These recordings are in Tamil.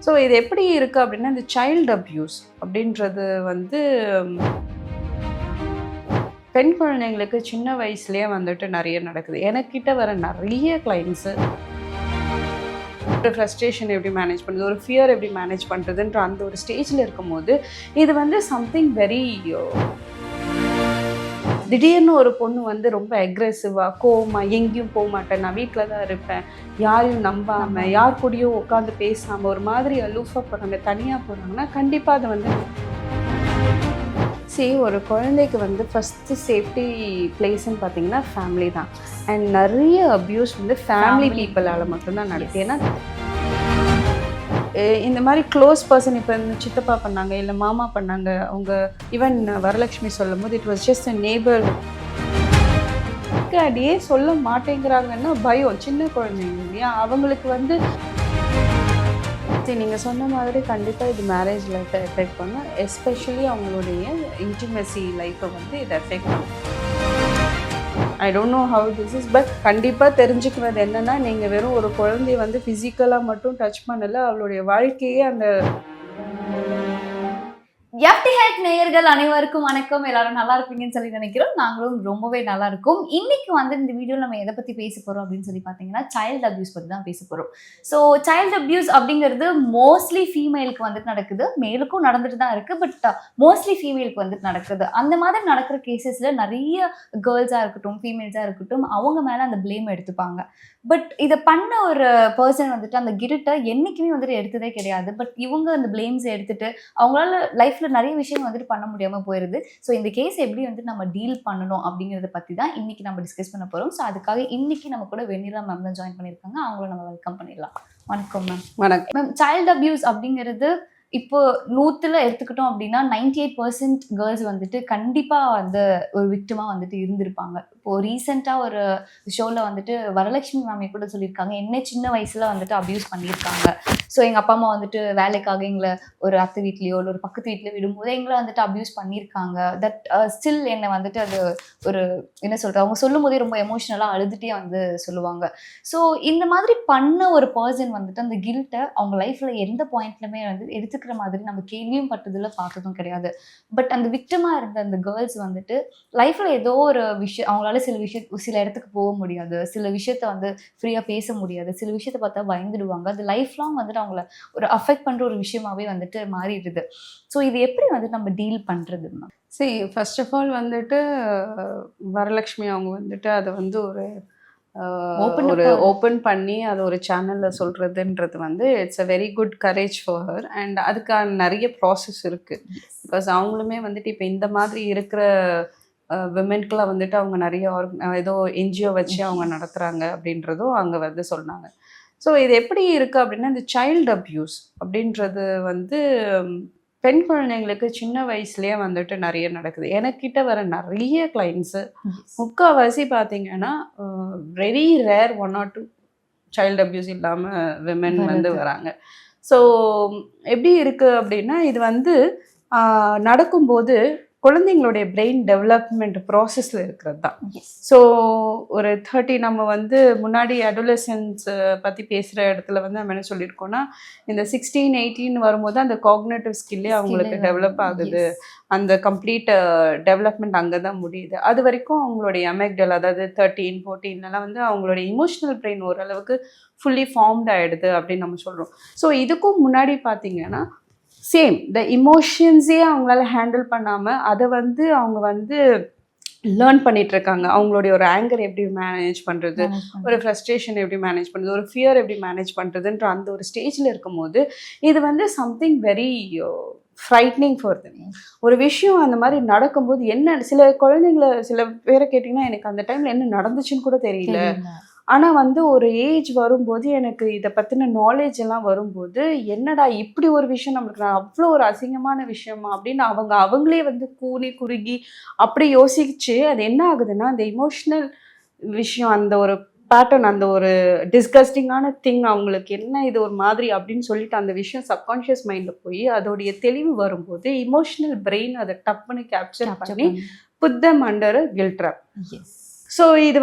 ஸோ இது எப்படி இருக்குது அப்படின்னா, இந்த சைல்டு அப்யூஸ் அப்படின்றது வந்து பெண் குழந்தைங்களுக்கு சின்ன வயசுலேயே வந்துட்டு நிறைய நடக்குது. எனக்கிட்ட வர நிறைய கிளைண்ட்ஸு ஒரு ஃப்ரஸ்ட்ரேஷன் எப்படி மேனேஜ் பண்ணுறது, ஒரு ஃபியர் எப்படி மேனேஜ் பண்ணுறதுன்ற அந்த ஒரு ஸ்டேஜில் இருக்கும்போது இது வந்து சம்திங் வெரி திடீர்னு ஒரு பொண்ணு வந்து ரொம்ப அக்ரெசிவாக கோவமாக எங்கேயும் போக மாட்டேன், நான் வீட்டில் தான் இருப்பேன், யாரையும் நம்பாமல் யார் கூடயும் உட்காந்து பேசாமல் ஒரு மாதிரி அலூஃபாக போகிறாங்க, தனியாக போகிறாங்கன்னா கண்டிப்பாக அதை வந்து ஒரு குழந்தைக்கு வந்து ஃபஸ்ட்டு சேஃப்டி பிளேஸ்ன்னு பார்த்தீங்கன்னா ஃபேமிலி தான். அண்ட் நிறைய அப்யூஸ் வந்து ஃபேமிலி பீப்புளால் மட்டும்தான் நடக்குது. ஏன்னா இந்த மாதிரி க்ளோஸ் பர்சன், இப்போ இந்த சித்தப்பா பண்ணாங்க இல்லை மாமா பண்ணாங்க, அவங்க ஈவன் வரலட்சுமி சொல்லும் போது it was just a neighbour. அடியே சொல்ல மாட்டேங்கிறாங்கன்னா பயம், சின்ன குழந்தைங்க இல்லையா, அவங்களுக்கு வந்து நீங்கள் சொன்ன மாதிரி கண்டிப்பாக இது மேரேஜ் லைஃப்பை எஃபெக்ட் பண்ணும். எஸ்பெஷலி அவங்களுடைய இன்டிமெசி லைஃப்பை வந்து இது எஃபெக்ட் பண்ணும். I don't know how this is, but கண்டிப்பாக தெரிஞ்சுக்கிறது என்னென்னா, நீங்கள் வெறும் ஒரு குழந்தைய வந்து ஃபிசிக்கலாக மட்டும் டச் பண்ணலை, அவளுடைய வாழ்க்கையே அந்த எஃப்டி ஹெல்த் நேயர்கள் அனைவருக்கும் வணக்கம். எல்லாரும் நல்லா இருப்பீங்கன்னு சொல்லி நினைக்கிறோம். நாங்களும் ரொம்பவே நல்லா இருக்கும். இன்னைக்கு வந்து இந்த வீடியோ நம்ம எதை பற்றி பேச போகிறோம் அப்படின்னு சொல்லி பார்த்தீங்கன்னா, சைல்டு அப்யூஸ் பற்றி தான் பேச போகிறோம். ஸோ சைல்டு அப்யூஸ் அப்படிங்கிறது மோஸ்ட்லி ஃபீமேலுக்கு வந்துட்டு நடக்குது, மேலுக்கும் நடந்துட்டு தான் இருக்குது, பட் மோஸ்ட்லி ஃபீமேலுக்கு வந்துட்டு நடக்குது. அந்த மாதிரி நடக்கிற கேசஸில் நிறைய கேர்ள்ஸாக இருக்கட்டும், ஃபீமேல்ஸாக இருக்கட்டும், அவங்க மேலே அந்த ப்ளேம் எடுத்துப்பாங்க. பட் இதை பண்ண ஒரு பர்சன் வந்துட்டு அந்த கில்ட்டை என்றைக்குமே வந்துட்டு எடுத்ததே கிடையாது. பட் இவங்க அந்த ப்ளேம்ஸை எடுத்துட்டு அவங்களால லைஃப்பில் நிறைய விஷயம் வந்துட்டு பண்ண முடியாமல் போயிடுது. ஸோ இந்த கேஸ் எப்படி வந்துட்டு நம்ம டீல் பண்ணணும் அப்படிங்கிறத பற்றி தான் இன்றைக்கி நம்ம டிஸ்கஸ் பண்ண போகிறோம். ஸோ அதுக்காக இன்றைக்கி நம்ம கூட வெண்ணிலா மேம் தான் ஜாயின் பண்ணியிருக்காங்க. அவங்கள நம்ம வெல்கம் பண்ணிடலாம். வணக்கம் மேம். வணக்கம் மேம். சைல்டு அப்யூஸ் அப்படிங்கிறது இப்போ 100ல் எடுத்துக்கிட்டோம் அப்படின்னா 98% கேர்ள்ஸ் வந்துட்டு கண்டிப்பாக வந்து ஒரு விக்டிமாக வந்துட்டு இருந்திருப்பாங்க. இப்போது ரீசெண்டாக ஒரு ஷோவில் வந்துட்டு வரலட்சுமி மேமே கூட சொல்லியிருக்காங்க, என்ன சின்ன வயசில் வந்துட்டு அப்யூஸ் பண்ணியிருக்காங்க. ஸோ எங்கள் அப்பா அம்மா வந்துட்டு வேலைக்காக எங்களை ஒரு அத்தை வீட்லேயோ இல்லை ஒரு பக்கத்து வீட்டில் விடும்போது எங்களை வந்துட்டு அப்யூஸ் பண்ணியிருக்காங்க. தட் ஸ்டில் என்னை வந்துட்டு அது ஒரு என்ன சொல்கிறது, அவங்க சொல்லும் போதே ரொம்ப எமோஷ்னலாக அழுதுகிட்டே வந்து சொல்லுவாங்க. ஸோ இந்த மாதிரி பண்ண ஒரு பர்சன் வந்துட்டு அந்த கில்ட்டை அவங்க லைஃப்பில் எந்த பாயிண்ட்லையுமே வந்து எடுத்துக்கிற மாதிரி நம்ம கேள்வியும் பட்டதில்லை, பார்த்ததும் கிடையாது. பட் அந்த விக்டிமாக இருந்த அந்த கேர்ள்ஸ் வந்துட்டு லைஃப்பில் ஏதோ ஒரு விஷயம் அவங்களால சில இடத்துக்கு போக முடியாது, சில விஷயத்த வந்து ஃப்ரீயாக பேச முடியாது, சில விஷயத்தை பார்த்தா பயந்துடுவாங்க. அது லைஃப் லாங் வந்துட்டு அவங்கள ஒரு அஃபெக்ட் பண்ணுற ஒரு விஷயமாவே வந்துட்டு மாறிடுது. ஸோ இது எப்படி வந்துட்டு நம்ம டீல் பண்ணுறதுன்னா, ஃபர்ஸ்ட் ஆஃப் ஆல் வந்துட்டு வரலட்சுமி அவங்க வந்துட்டு அதை வந்து ஒரு ஓப்பன் பண்ணி அதை ஒரு சேனலில் சொல்கிறதுன்றது வந்து it's a very good courage for her. And அதுக்கான நிறைய ப்ராசஸ் இருக்குது. பிகாஸ் அவங்களுமே வந்துட்டு இப்போ இந்த மாதிரி இருக்கிற விமென்க்கெலாம் வந்துட்டு அவங்க நிறைய ஏதோ என்ஜிஓ வச்சு அவங்க நடத்துகிறாங்க அப்படின்றதும் அங்கே வந்து சொன்னாங்க. ஸோ இது எப்படி இருக்குது அப்படின்னா, இந்த சைல்டு அப்யூஸ் அப்படின்றது வந்து பெண் குழந்தைங்களுக்கு சின்ன வயசுலேயே வந்துட்டு நிறைய நடக்குது. எனக்கிட்ட வர நிறைய கிளைண்ட்ஸு முக்கால்வாசி பார்த்தீங்கன்னா very rare 1 or 2 child abuse இல்லாமல் விமென் வந்து வராங்க. ஸோ எப்படி இருக்குது அப்படின்னா, இது வந்து நடக்கும்போது குழந்தைங்களுடைய பிரெயின் டெவலப்மெண்ட் ப்ராசஸில் இருக்கிறது தான். ஸோ ஒரு 30 நம்ம வந்து முன்னாடி அடோலசன்ஸ் பற்றி பேசுகிற இடத்துல வந்து நம்ம என்ன சொல்லியிருக்கோன்னா, இந்த 16-18 வரும்போது அந்த காக்னேட்டிவ் ஸ்கில்லே அவங்களுக்கு டெவலப் ஆகுது, அந்த கம்ப்ளீட் டெவலப்மெண்ட் அங்கே தான் முடியுது. அது வரைக்கும் அவங்களுடைய அமெக்டல், அதாவது 13-14 வந்து அவங்களுடைய இமோஷனல் பிரெயின் ஓரளவுக்கு ஃபுல்லி ஃபார்ம்ட் ஆகிடுது அப்படின்னு நம்ம சொல்கிறோம். ஸோ இதுக்கும் முன்னாடி பார்த்தீங்கன்னா சேம் த இமோஷன்ஸே அவங்களால ஹேண்டில் பண்ணாமல் அதை வந்து அவங்க வந்து லேர்ன் பண்ணிகிட்ருக்காங்க. அவங்களுடைய ஒரு ஆங்கர் எப்படி மேனேஜ் பண்ணுறது, ஒரு ஃப்ரஸ்ட்ரேஷன் எப்படி மேனேஜ் பண்ணுறது, ஒரு ஃபியர் எப்படி மேனேஜ் பண்ணுறதுன்ற அந்த ஒரு ஸ்டேஜில் இருக்கும்போது இது வந்து சம்திங் வெரி ஃப்ரைட்னிங் ஃபார் தெம். ஒரு விஷயம் அந்த மாதிரி நடக்கும்போது என்ன, சில குழந்தைங்கள சில பேரை கேட்டிங்கன்னா எனக்கு அந்த டைமில் என்ன நடந்துச்சுன்னு கூட தெரியல, ஆனால் வந்து ஒரு ஏஜ் வரும்போது எனக்கு இதை பற்றின நாலேஜ் எல்லாம் வரும்போது என்னடா இப்படி ஒரு விஷயம் நம்மளுக்கு நான் அவ்வளோ ஒரு அசிங்கமான விஷயமா அப்படின்னு அவங்களே வந்து கூனி குறுகி அப்படி யோசிச்சு அது என்ன ஆகுதுன்னா, அந்த இமோஷ்னல் விஷயம், அந்த ஒரு பேட்டர்ன், அந்த ஒரு டிஸ்கஸ்டிங்கான திங் அவங்களுக்கு என்ன இது ஒரு மாதிரி அப்படின்னு சொல்லிட்டு அந்த விஷயம் சப்கான்ஷியஸ் மைண்டில் போய் அதோடைய தெளிவு வரும்போது இமோஷ்னல் பிரெயின் அதை டப்புன்னு கேப்சர் பண்ணி put them under a guilt trap. So இது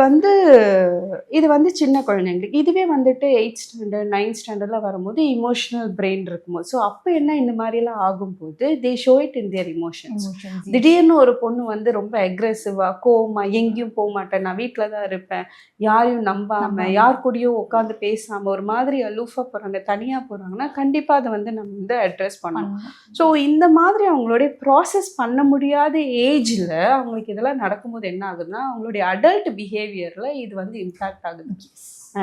வந்து சின்ன குழந்தைங்களுக்கு. இதுவே வந்துட்டு 8th ஸ்டாண்டர்ட் 9th ஸ்டாண்டர்ட்லாம் வரும்போது இமோஷனல் பிரெயின் இருக்கும்போது, ஸோ அப்போ என்ன இந்த மாதிரிலாம் ஆகும்போது they show it in their emotions. திடீர்னு ஒரு பொண்ணு வந்து ரொம்ப அக்ரெசிவா கோவமா எங்கேயும் போக மாட்டேன், நான் வீட்டில் தான் இருப்பேன், யாரையும் நம்பாம யார் கூடயும் உட்காந்து பேசாம ஒரு மாதிரி அலூஃபா போறாங்க, தனியா போறாங்கன்னா கண்டிப்பா அதை வந்து நம்ம வந்து அட்ரஸ் பண்ணணும். ஸோ இந்த மாதிரி அவங்களுடைய ப்ராசஸ் பண்ண முடியாத ஏஜ்ல அவங்களுக்கு இதெல்லாம் நடக்கும்போது என்ன ஆகுதுன்னா அவங்களுடைய அடல்ட் பிஹேவியர்ல இது வந்து இம்பாக்ட் ஆகுது.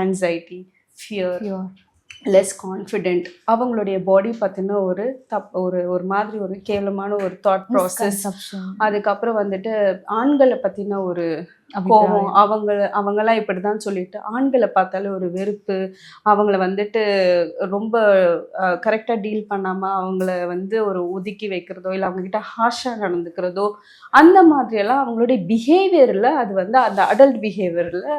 ஆன்சைட்டி, ஃபியர், லெஸ் கான்ஃபிடென்ட், அவங்களுடைய பாடி பற்றின ஒரு ஒரு மாதிரி ஒரு கேவலமான ஒரு தாட் ப்ராசஸ். அதுக்கப்புறம் வந்துட்டு ஆண்களை பற்றின ஒரு கோபம், அவங்கெல்லாம் இப்படிதான் சொல்லிட்டு ஆண்களை பார்த்தாலே ஒரு வெறுப்பு, அவங்கள வந்துட்டு ரொம்ப கரெக்டாக டீல் பண்ணாமல் அவங்கள வந்து ஒரு ஒதுக்கி வைக்கிறதோ இல்லை அவங்கக்கிட்ட ஹார்ஷாக நடந்துக்கிறதோ, அந்த மாதிரியெல்லாம் அவங்களுடைய பிஹேவியரில் அது வந்து அந்த அடல்ட் பிஹேவியரில்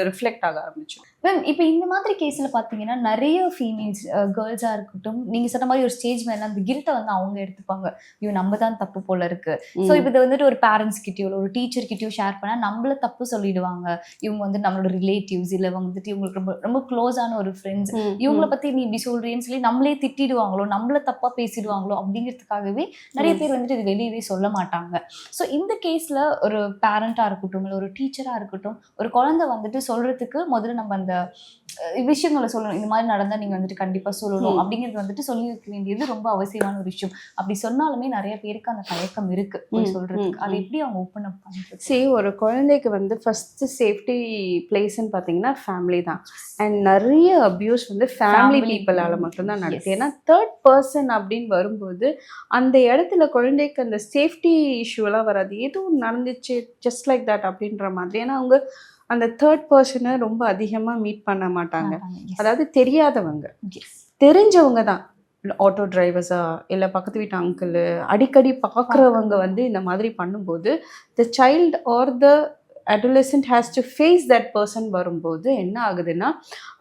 ரிஃப்ளெக்ட் ஆக ஆரம்பிச்சு. மேம் இப்போ இந்த மாதிரி கேஸில் பார்த்தீங்கன்னா நிறைய ஃபீமேல்ஸ் கேர்ள்ஸாக இருக்கட்டும், நீங்கள் சொன்ன மாதிரி ஒரு ஸ்டேஜ் மேலே அந்த கில்ட்டை வந்து அவங்க எடுத்துப்பாங்க, ஐயோ நம்ம தான் தப்பு போல இருக்கு. ஸோ இப்போ இதை வந்துட்டு ஒரு பேரண்ட்ஸ் கிட்டயோ ஒரு டீச்சர் கிட்டயோ ஷேர் பண்ணால் நம்மள தப்பு சொல்லிடுவாங்க, இவங்க வந்து நம்மளோட ரிலேட்டிவ்ஸ் இல்லை வந்துட்டு இவங்களுக்கு ரொம்ப ரொம்ப க்ளோஸான ஒரு ஃப்ரெண்ட்ஸ், இவங்களை பற்றி நீ இப்படி சொல்கிறேன்னு சொல்லி நம்மளே திட்டிடுவாங்களோ, நம்மள தப்பாக பேசிடுவாங்களோ அப்படிங்கிறதுக்காகவே நிறைய பேர் வந்துட்டு இது வெளியவே சொல்ல மாட்டாங்க. ஸோ இந்த கேஸில் ஒரு பேரண்ட்டாக இருக்கட்டும் இல்லை ஒரு டீச்சராக இருக்கட்டும், ஒரு குழந்தை வந்துட்டு சொல்றதுக்கு முதல்ல நம்ம அந்த விஷயங்களை சொல்லணும், இந்த மாதிரி நடந்தா நீங்க வந்துட்டு கண்டிப்பா சொல்லணும் அப்படிங்கிறது வந்துட்டு சொல்லி வைக்க வேண்டியது ரொம்ப அவசியமான ஒரு விஷயம். அப்படி சொன்னாலுமே நிறைய பேருக்கு அந்த தயக்கம் இருக்கு போய் சொல்றதுக்கு. அதை எப்படி அவங்க ஓப்பன் அப் பண்ணுறது? சரி, ஒரு குழந்தைக்கு வந்து ஃபர்ஸ்ட் சேஃப்டி பிளேஸ்ன்னு பார்த்தீங்கன்னா ஃபேமிலி தான். அண்ட் நிறைய அபியூஸ் வந்து ஃபேமிலி பீப்புளால் மட்டும்தான் நடக்குது. ஏன்னா தேர்ட் பர்சன் அப்படின்னு வரும்போது அந்த இடத்துல குழந்தைக்கு அந்த சேஃப்டி இஷ்யூலாம் வராது, எதுவும் நடந்துச்சு ஜஸ்ட் லைக் தட் அப்படின்ற மாதிரி. ஏன்னா அவங்க அந்த தேர்ட் பர்சனை ரொம்ப அதிகமாக மீட் பண்ண மாட்டாங்க. அதாவது தெரியாதவங்க, தெரிஞ்சவங்க தான், ஆட்டோ டிரைவர்ஸா இல்லை பக்கத்து வீட்டு அங்கிள், அடிக்கடி பார்க்குறவங்க வந்து இந்த மாதிரி பண்ணும்போது the child R the adolescent has to face that person வரும்போது என்ன ஆகுதுன்னா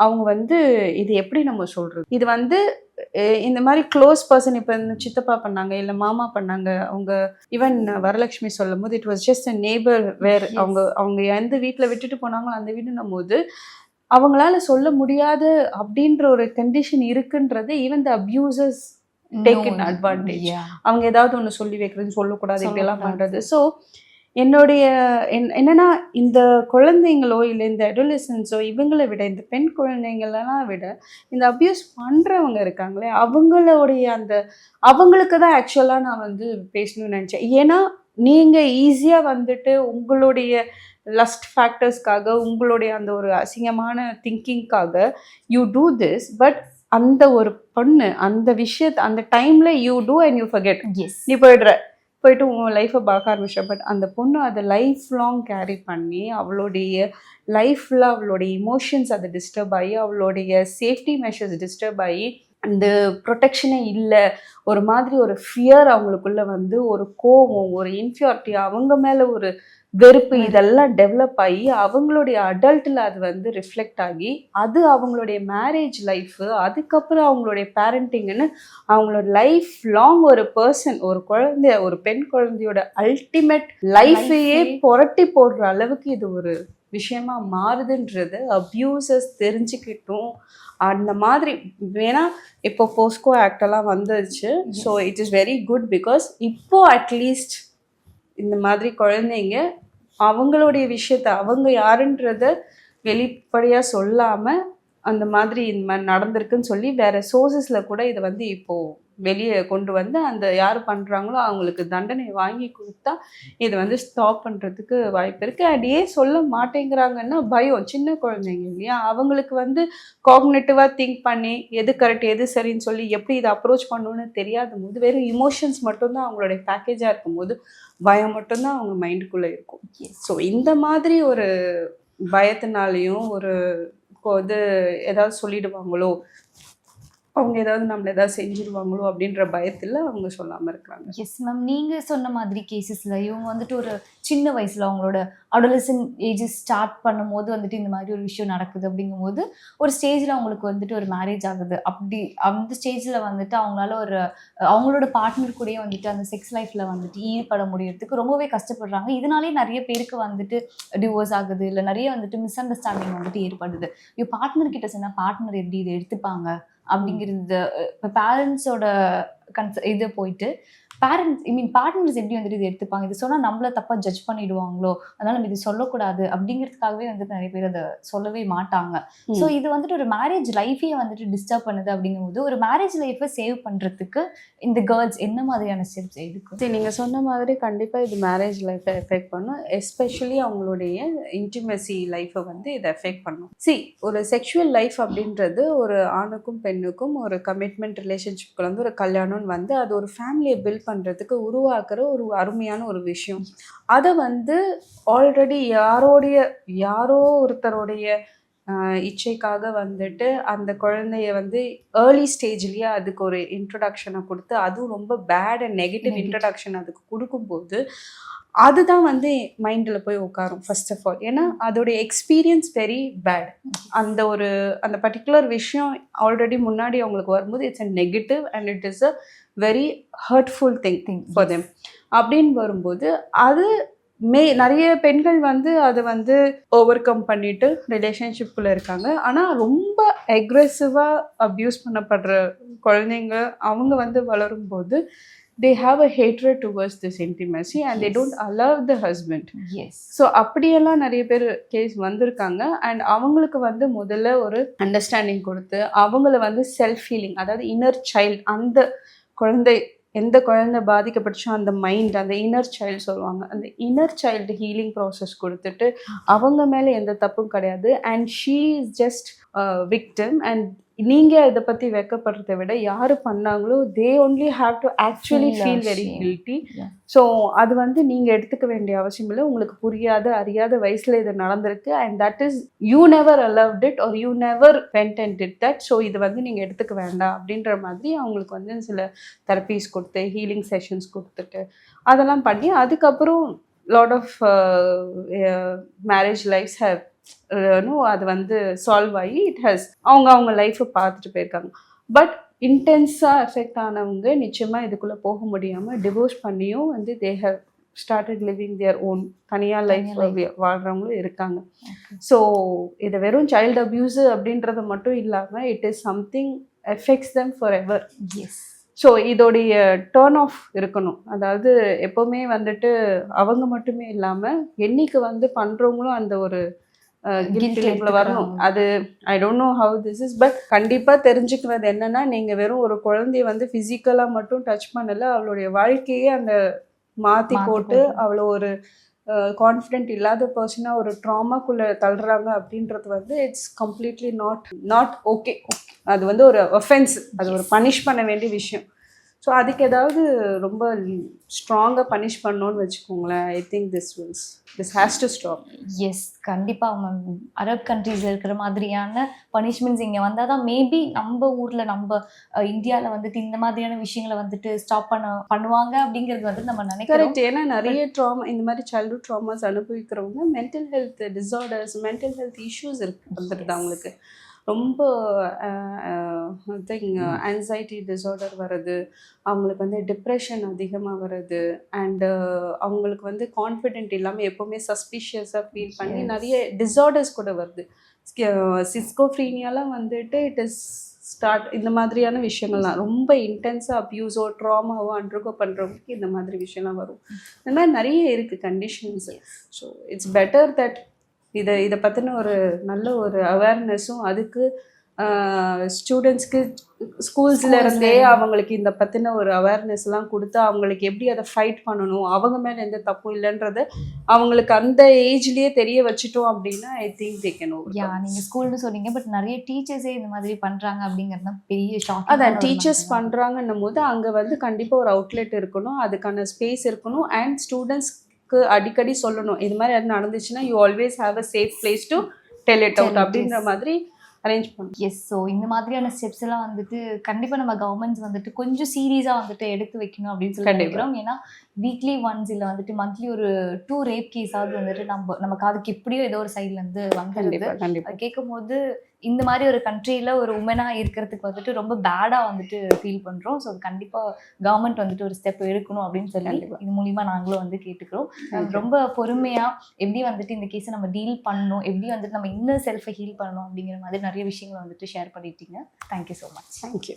அவங்க வந்து இது எப்படி நம்ம சொல்கிறது, இது வந்து இந்த மாதிரி க்ளோஸ் பர்சன், இப்போ இந்த சித்தப்பா பண்ணாங்க இல்லை மாமா பண்ணாங்க, அவங்க ஈவன் வரலட்சுமி சொல்லும் போது it was just a neighbour where, அவங்க எந்த வீட்டில் விட்டுட்டு போனாங்களோ அந்த வீடுன்னும் போது அவங்களால சொல்ல முடியாது அப்படின்ற ஒரு கண்டிஷன் இருக்குன்றது even the abusers take in advantage. அவங்க ஏதாவது ஒன்று சொல்லி வைக்கிறதுன்னு சொல்லக்கூடாது, இப்படியெல்லாம் பண்ணுறது. ஸோ என்னன்னா இந்த குழந்தைங்களோ இல்லை இந்த அடோலசன்ஸோ இவங்களை விட, இந்த பெண் குழந்தைங்களெல்லாம் விட இந்த அபியூஸ் பண்ணுறவங்க இருக்காங்களே அவங்களுக்கு தான் ஆக்சுவலாக நான் வந்து பேசணும்னு நினச்சேன். ஏன்னா நீங்கள் ஈஸியாக வந்துட்டு உங்களுடைய லஸ்ட் ஃபேக்டர்ஸ்க்காக, உங்களுடைய அந்த ஒரு அசிங்கமான திங்கிங்காக யூ டூ திஸ், பட் அந்த ஒரு பொண்ணு அந்த விஷயத்தை அந்த டைமில் you do and you forget, நீ போயிட்டு உன் லைஃப்பை பார்க்க ஆரம்பிச்சேன். பட் அந்த பொண்ணு அதை லைஃப் லாங் கேரி பண்ணி அவளுடைய லைஃப்பில் அவளுடைய இமோஷன்ஸ் அதை டிஸ்டர்ப் ஆகி, அவளுடைய சேஃப்டி மெஷர்ஸ் டிஸ்டர்ப் ஆகி, அந்த ப்ரொடெக்ஷனே இல்லை, ஒரு மாதிரி ஒரு ஃபியர் அவங்களுக்குள்ள வந்து ஒரு கோவம், ஒரு இன்ஃபியாரிட்டி, அவங்க மேலே ஒரு வெறுப்பு, இதெல்லாம் டெவலப் ஆகி அவங்களுடைய அடல்ட்டில் அது வந்து ரிஃப்ளெக்ட் ஆகி அது அவங்களுடைய மேரேஜ் லைஃபு, அதுக்கப்புறம் அவங்களுடைய பேரண்டிங்னு அவங்களோட லைஃப் லாங் ஒரு பர்சன், ஒரு குழந்தை, ஒரு பெண் குழந்தையோட அல்டிமேட் லைஃபையே புரட்டி போடுற அளவுக்கு இது ஒரு விஷயமா மாறுதுன்றது அப்யூசர்ஸ் தெரிஞ்சுக்கிட்டும். அந்த மாதிரி வேணா இப்போ போஸ்கோ ஆக்டெல்லாம் வந்துருச்சு. So it is very good because இப்போ அட்லீஸ்ட் இந்த மாதிரி குழந்தைங்க அவங்களுடைய விஷயத்த அவங்க யாருன்றத வெளிப்படையாக சொல்லாமல் அந்த மாதிரி இந்த மாதிரி நடந்திருக்குன்னு சொல்லி வேறு சோர்ஸஸில் கூட இதை வந்து இப்போது வெளியே கொண்டு வந்து அந்த யார் பண்ணுறாங்களோ அவங்களுக்கு தண்டனை வாங்கி கொடுத்தா இதை வந்து ஸ்டாப் பண்ணுறதுக்கு வாய்ப்பு இருக்குது. அண்ட் ஏன் சொல்ல மாட்டேங்கிறாங்கன்னா பயம், சின்ன குழந்தைங்க இல்லையா, அவங்களுக்கு வந்து காக்னேட்டிவாக திங்க் பண்ணி எது கரெக்ட் எது சரின்னு சொல்லி எப்படி இதை அப்ரோச் பண்ணணும்னு தெரியாத போது வெறும் இமோஷன்ஸ் மட்டும்தான் அவங்களுடைய பேக்கேஜாக இருக்கும்போது பயம் மட்டும்தான் அவங்க மைண்டுக்குள்ளே இருக்கும். ஸோ இந்த மாதிரி ஒரு பயத்தினாலையும் ஒரு இது ஏதாவது சொல்லிடுவாங்களோ அவங்க ஏதாவது நம்மள ஏதாவது செஞ்சிருவாங்களோ அப்படின்ற பயத்தில் அவங்க சொல்லாமல் இருக்கிறாங்க. Yes ma'am. நீங்கள் சொன்ன மாதிரி கேசஸில் இவங்க வந்துட்டு ஒரு சின்ன வயசில் அவங்களோட அடோலசன்ட் ஏஜஸ் ஸ்டார்ட் பண்ணும்போது வந்துட்டு இந்த மாதிரி ஒரு விஷயம் நடக்குது அப்படிங்கும்போது ஒரு ஸ்டேஜில் அவங்களுக்கு வந்துட்டு ஒரு மேரேஜ் ஆகுது. அப்படி அந்த ஸ்டேஜில் வந்துட்டு அவங்களால ஒரு அவங்களோட பார்ட்னர் கூடயே வந்துட்டு அந்த செக்ஸ் லைஃப்பில் வந்துட்டு ஈடுபட முடியறதுக்கு ரொம்பவே கஷ்டப்படுறாங்க. இதனாலே நிறைய பேருக்கு வந்துட்டு டிவோர்ஸ் ஆகுது, இல்லை நிறைய வந்துட்டு மிஸ் அண்டர்ஸ்டாண்டிங் வந்துட்டு ஏற்படுது. இப்போ பார்ட்னர் கிட்ட சொன்னால் பார்ட்னர் எப்படி இதை எடுத்துப்பாங்க அப்படிங்கிறது இப்போ பேரண்ட்ஸோட இது போயிட்டு பேரண்ட்ஸ் பார்ட்னர்ஸ் எப்படி வந்துட்டு இது எடுத்துப்பாங்க, இது சொன்னால் நம்மள தப்பாக ஜட்ஜ் பண்ணிடுவாங்களோ, அதனால நம்ம இது சொல்லக்கூடாது அப்படிங்கிறதுக்காகவே வந்துட்டு நிறைய பேர் அதை சொல்லவே மாட்டாங்க. ஸோ இது வந்துட்டு ஒரு மேரேஜ் லைஃபையே வந்துட்டு டிஸ்டர்ப் பண்ணுது. அப்படிங்கும்போது ஒரு மேரேஜ் லைஃப்பை சேவ் பண்ணுறதுக்கு இந்த கேர்ள்ஸ் என்ன மாதிரியான ஸ்டெப்ஸ் எடுக்கும்? சரி, நீங்கள் சொன்ன மாதிரி கண்டிப்பாக இது மேரேஜ் லைஃப்பை எஃபெக்ட் பண்ணும். எஸ்பெஷலி அவங்களுடைய இன்டிமெசி லைஃப்பை வந்து இதை எஃபெக்ட் பண்ணும். ஒரு செக்ஷுவல் லைஃப் அப்படின்றது ஒரு ஆணுக்கும் பெண்ணுக்கும் ஒரு கமிட்மெண்ட் ரிலேஷன்ஷிப்க்கு வந்து ஒரு கல்யாணம்னு வந்து அது ஒரு ஃபேமிலியை பில்ட் பண்ணுறதுக்கு உருவாக்குற ஒரு அருமையான ஒரு விஷயம். அதை வந்து ஆல்ரெடி யாரோ ஒருத்தருடைய இச்சைக்காக வந்துட்டு அந்த குழந்தைய வந்து ஏர்லி ஸ்டேஜ்லேயே அதுக்கு ஒரு இன்ட்ரடக்ஷனை கொடுத்து, அதுவும் ரொம்ப பேட் அண்ட் நெகட்டிவ் இன்ட்ரடக்ஷன் அதுக்கு கொடுக்கும்போது அதுதான் வந்து மைண்டில் போய் உட்காரும் ஃபர்ஸ்ட் ஆஃப் ஆல். ஏன்னா அதோடைய எக்ஸ்பீரியன்ஸ் வெரி பேட். அந்த பர்டிகுலர் விஷயம் ஆல்ரெடி முன்னாடி அவங்களுக்கு வரும்போது it's a negative and it is a very hurtful thing for them. அப்படின்னு வரும்போது அது நிறைய பெண்கள் வந்து அதை வந்து ஓவர் கம் பண்ணிட்டு ரிலேஷன்ஷிப்குள்ளே இருக்காங்க. ஆனால் ரொம்ப அக்ரெசிவாக அப்யூஸ் பண்ணப்படுற குழந்தைங்க அவங்க வந்து வளரும்போது they have a hatred towards this intimacy and they don't allow the husband. So அப்படியெல்லாம் நிறைய பேர் கேஸ் வந்திருக்காங்க. அண்ட் அவங்களுக்கு வந்து முதல்ல ஒரு அண்டர்ஸ்டாண்டிங் கொடுத்து அவங்கள வந்து செல்ஃப் ஹீலிங், அதாவது இன்னர் சைல்டு, அந்த குழந்தை எந்த குழந்தை பாதிக்கப்பட்டுச்சோ அந்த மைண்ட், அந்த இன்னர் சைல்டு சொல்லுவாங்க, அந்த இன்னர் சைல்டு ஹீலிங் ப்ராசஸ் கொடுத்துட்டு அவங்க மேலே எந்த தப்பும் கிடையாது and she is just victim and நீங்கள் இதை பற்றி வெக்கப்படுறதை விட யார் பண்ணாங்களோ they only have to actually feel very guilty. So அது வந்து நீங்கள் எடுத்துக்க வேண்டிய அவசியம் இல்லை. உங்களுக்கு புரியாத அறியாத வயசில் இது நடந்திருக்கு and that is you never allowed it are you never went and did that. So இது வந்து நீங்கள் எடுத்துக்க வேண்டாம் அப்படின்ற மாதிரி அவங்களுக்கு வந்து சில தெரப்பீஸ் கொடுத்து ஹீலிங் செஷன்ஸ் கொடுத்துட்டு அதெல்லாம் பண்ணி அதுக்கப்புறம் lot of marriage life's have அது வந்து சால்வ் ஆகி இட் ஹஸ் அவங்க லைஃப்பை பார்த்துட்டு போயிருக்காங்க. பட் இன்டென்ஸாக எஃபெக்ட் ஆனவங்க நிச்சயமாக இதுக்குள்ளே போக முடியாமல் டிவோர்ஸ் பண்ணியும் வந்து they have started living their own தனியாக லைஃப் வாழ்கிறவங்களும் இருக்காங்க. ஸோ இது வெறும் சைல்டு அப்யூஸு அப்படின்றது மட்டும் இல்லாமல் it is something effects them forever. So இதோடைய டேர்ன் ஆஃப் இருக்கணும். அதாவது எப்போவுமே வந்துட்டு அவங்க மட்டுமே இல்லாமல் என்னைக்கு வந்து பண்ணுறவங்களும் அந்த ஒரு கில்ட்டில் வரணும். அது I don't know how this is, but கண்டிப்பாக தெரிஞ்சுக்கிறது என்னென்னா நீங்கள் வெறும் ஒரு குழந்தைய வந்து ஃபிசிக்கலாக மட்டும் டச் பண்ணலை, அவளுடைய வாழ்க்கையே அந்த மாற்றி போட்டு அவளை ஒரு கான்ஃபிடென்ட் இல்லாத பர்சனாக ஒரு ட்ராமாக்குள்ளே தள்ளுறாங்க அப்படின்றது வந்து இட்ஸ் கம்ப்ளீட்லி நாட் ஓகே. அது வந்து ஒரு ஒஃபென்ஸ், அது ஒரு பனிஷ் பண்ண வேண்டிய விஷயம். ஸோ அதுக்கு ஏதாவது ரொம்ப ஸ்ட்ராங்காக பனிஷ் பண்ணோன்னு வச்சுக்கோங்களேன். I think this has to stop. Yes, கண்டிப்பாக. அரப் கண்ட்ரீஸில் இருக்கிற மாதிரியான பனிஷ்மெண்ட்ஸ் இங்கே வந்தால் தான் மேபி நம்ம ஊரில் நம்ம இந்தியாவில் வந்துட்டு இந்த மாதிரியான விஷயங்களை வந்துட்டு ஸ்டாப் பண்ணுவாங்க அப்படிங்கிறது வந்து நம்ம நினைக்கிறோம். ஏன்னா நிறைய ட்ராமா, இந்த மாதிரி சைல்ட்ஹுட் ட்ராமாஸ் அனுபவிக்கிறவங்க mental health disorders, mental health issues வந்துடுது அவங்களுக்கு. ரொம்ப ஆன்சைட்டி டிஸார்டர் வருது, அவங்களுக்கு வந்து டிப்ரெஷன் அதிகமாக வருது அண்டு அவங்களுக்கு வந்து கான்ஃபிடென்ட் இல்லாமல் எப்போவுமே சஸ்பிஷியஸாக ஃபீல் பண்ணி நிறைய டிஸார்டர்ஸ் கூட வருது. சிஸ்கோஃப்ரீனியாலாம் வந்துட்டு இட் இஸ் ஸ்டார்ட். இந்த மாதிரியான விஷயங்கள்லாம் ரொம்ப இன்டென்ஸாக அப்யூஸோ ட்ராமாவோ அண்டர்கோ பண்ணுறவங்களுக்கு இந்த மாதிரி விஷயம்லாம் வரும். இந்த மாதிரி நிறைய இருக்குது conditions. So it's better that இதை பற்றின ஒரு நல்ல ஒரு அவேர்னஸும் அதுக்கு ஸ்டூடெண்ட்ஸ்க்கு ஸ்கூல்ஸில் இருந்தே அவங்களுக்கு இந்த பற்றின ஒரு அவேர்னஸ்லாம் கொடுத்து அவங்களுக்கு எப்படி அதை ஃபைட் பண்ணணும், அவங்க மேலே எந்த தப்பும் இல்லைன்றதை அவங்களுக்கு அந்த ஏஜ்லேயே தெரிய வச்சுட்டோம் அப்படின்னா I think they can over. நீங்கள் ஸ்கூல்னு சொன்னீங்க, பட் நிறைய டீச்சர்ஸே இந்த மாதிரி பண்ணுறாங்க அப்படிங்கிறது தான் பெரிய ஷாக். அதான் டீச்சர்ஸ் பண்ணுறாங்கன்னும் போது அங்கே வந்து கண்டிப்பாக ஒரு அவுட்லெட் இருக்கணும், அதுக்கான ஸ்பேஸ் இருக்கணும் அண்ட் ஸ்டூடெண்ட்ஸ்க்கு அடிக்கடி சொல்லணும் இது மாதிரி அது நடந்துச்சுன்னா you always have a safe place to tell it out அப்படின்ற மாதிரி அரேஞ்ச் பண்ணும். எஸ். ஸோ இந்த மாதிரியான ஸ்டெப்ஸ் எல்லாம் வந்துட்டு கண்டிப்பாக நம்ம கவர்மெண்ட்ஸ் வந்துட்டு கொஞ்சம் சீரியஸாக வந்துட்டு எடுத்து வைக்கணும் அப்படின்னு சொல்லி நினைக்கிறோம். ஏன்னா வீக்லி ஒன்ஸ் இல்லை வந்துட்டு மந்த்லி ஒரு 2 ரேப் கேஸாவது வந்துட்டு நமக்கு அதுக்கு எப்படியோ ஏதோ ஒரு சைட்லேருந்து வந்துடுது. கண்டிப்பாக அது கேட்கும் போது இந்த மாதிரி ஒரு கண்ட்ரியில் ஒரு உமனாக இருக்கிறதுக்கு வந்துட்டு ரொம்ப பேடாக வந்துட்டு ஃபீல் பண்ணுறோம். ஸோ கண்டிப்பாக கவர்மெண்ட் வந்துட்டு ஒரு ஸ்டெப் எடுக்கணும் அப்படின்னு சொல்லி இது மூலிமா நாங்களும் வந்து கேட்டுக்கிறோம். ரொம்ப பொறுமையாக எப்படி வந்துட்டு இந்த கேஸை நம்ம டீல் பண்ணணும், எப்படி வந்துட்டு நம்ம இன்னும் செல்ஃபை ஹீல் பண்ணணும் அப்படிங்கிற மாதிரி நிறைய விஷயங்களை வந்துட்டு ஷேர் பண்ணிட்டீங்க. Thank you so much. தேங்க்யூ.